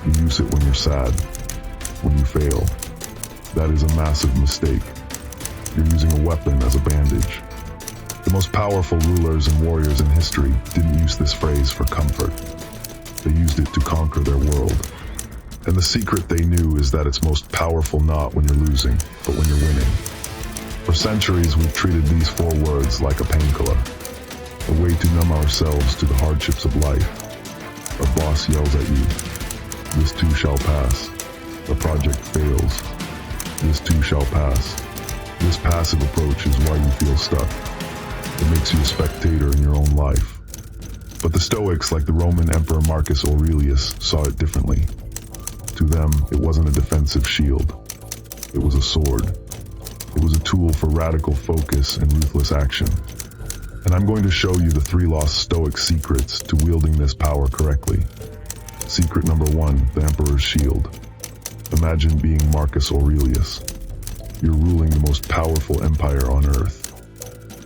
You use it when you're sad, when you fail. That is a massive mistake. You're using a weapon as a bandage. The most powerful rulers and warriors in history didn't use this phrase for comfort. They used it to conquer their world. And the secret they knew is that it's most powerful not when you're losing, but when you're winning. For centuries, we've treated these 4 words like a painkiller, a way to numb ourselves to the hardships of life. A boss yells at you, "This too shall pass." A project fails, "This too shall pass." This passive approach is why you feel stuck. It makes you a spectator in your own life. But the Stoics, like the Roman Emperor Marcus Aurelius, saw it differently. To them, it wasn't a defensive shield. It was a sword. It was a tool for radical focus and ruthless action. And I'm going to show you the 3 lost Stoic secrets to wielding this power correctly. Secret number 1, the Emperor's Shield. Imagine being Marcus Aurelius. You're ruling the most powerful empire on earth.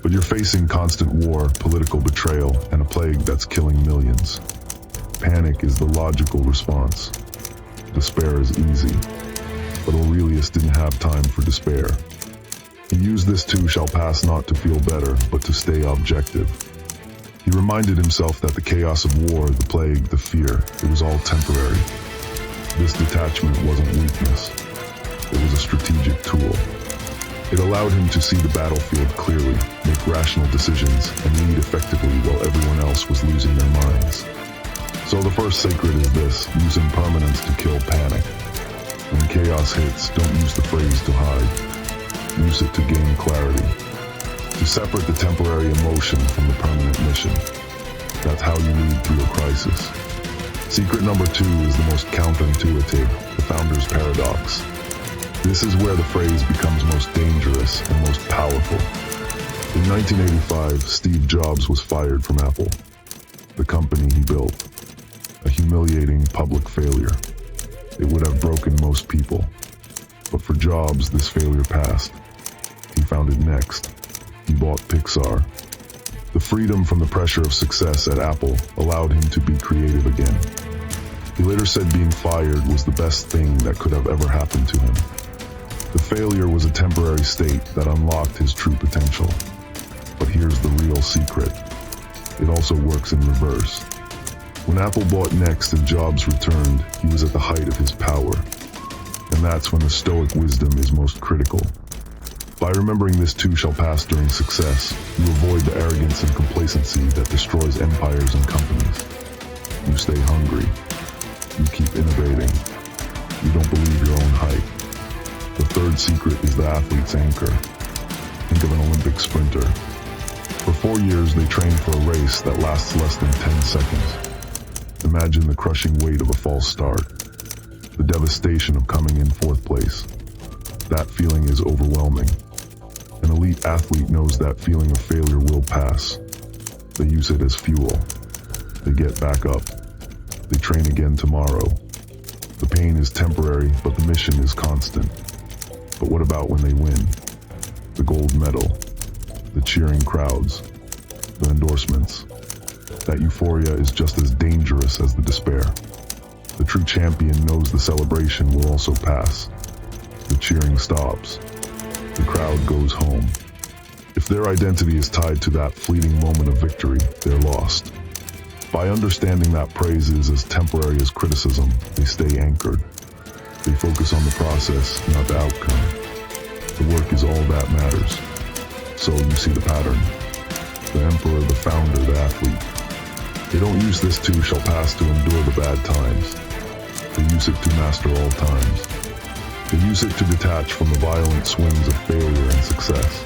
But you're facing constant war, political betrayal, and a plague that's killing millions. Panic is the logical response. Despair is easy. But Aurelius didn't have time for despair. He used this too shall pass not to feel better, but to stay objective. He reminded himself that the chaos of war, the plague, the fear, it was all temporary. This detachment wasn't weakness. It was a strategic tool. It allowed him to see the battlefield clearly, make rational decisions, and lead effectively while everyone else was losing their minds. So the first secret is this: use impermanence to kill panic. When chaos hits, don't use the phrase to hide. Use it to gain clarity, to separate the temporary emotion from the permanent mission. That's how you lead through a crisis. Secret number 2 is the most counterintuitive, the founder's paradox. This is where the phrase becomes most dangerous and most powerful. In 1985, Steve Jobs was fired from Apple, the company he built. A humiliating public failure. It would have broken most people. But for Jobs, this failure passed. He founded Next. He bought Pixar. The freedom from the pressure of success at Apple allowed him to be creative again. He later said being fired was the best thing that could have ever happened to him. The failure was a temporary state that unlocked his true potential. But here's the real secret. It also works in reverse. When Apple bought Next and Jobs returned, he was at the height of his power. And that's when the Stoic wisdom is most critical. By remembering this too shall pass during success, you avoid the arrogance and complacency that destroys empires and companies. You stay hungry. You keep innovating. You don't believe your own hype. The third secret is the athlete's anchor. Think of an Olympic sprinter. For 4 years, they train for a race that lasts less than 10 seconds. Imagine the crushing weight of a false start. The devastation of coming in 4th place. That feeling is overwhelming. An elite athlete knows that feeling of failure will pass. They use it as fuel. They get back up. They train again tomorrow. The pain is temporary, but the mission is constant. But what about when they win? The gold medal, the cheering crowds, the endorsements. That euphoria is just as dangerous as the despair. The true champion knows the celebration will also pass. The cheering stops. The crowd goes home. If their identity is tied to that fleeting moment of victory, they're lost. By understanding that praise is as temporary as criticism, they stay anchored. They focus on the process, not the outcome. The work is all that matters. So you see the pattern. The emperor, the founder, the athlete. They don't use this too shall pass to endure the bad times. They use it to master all times. They use it to detach from the violent swings of failure and success.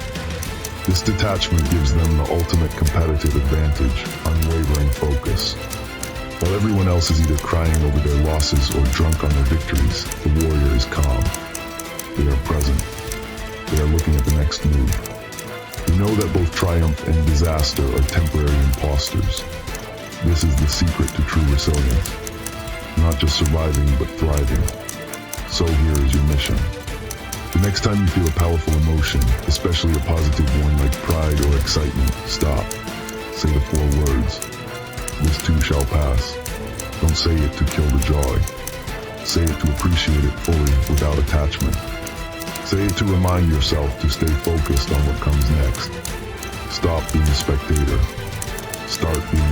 This detachment gives them the ultimate competitive advantage, unwavering focus. While everyone else is either crying over their losses or drunk on their victories, the warrior is calm. They are present. They are looking at the next move. They know that both triumph and disaster are temporary imposters. This is the secret to true resilience. Not just surviving, but thriving. So here is your mission. The next time you feel a powerful emotion, especially a positive one like pride or excitement, stop. Say the 4 words. This too shall pass. Don't say it to kill the joy. Say it to appreciate it fully without attachment. Say it to remind yourself to stay focused on what comes next. Stop being a spectator. Start being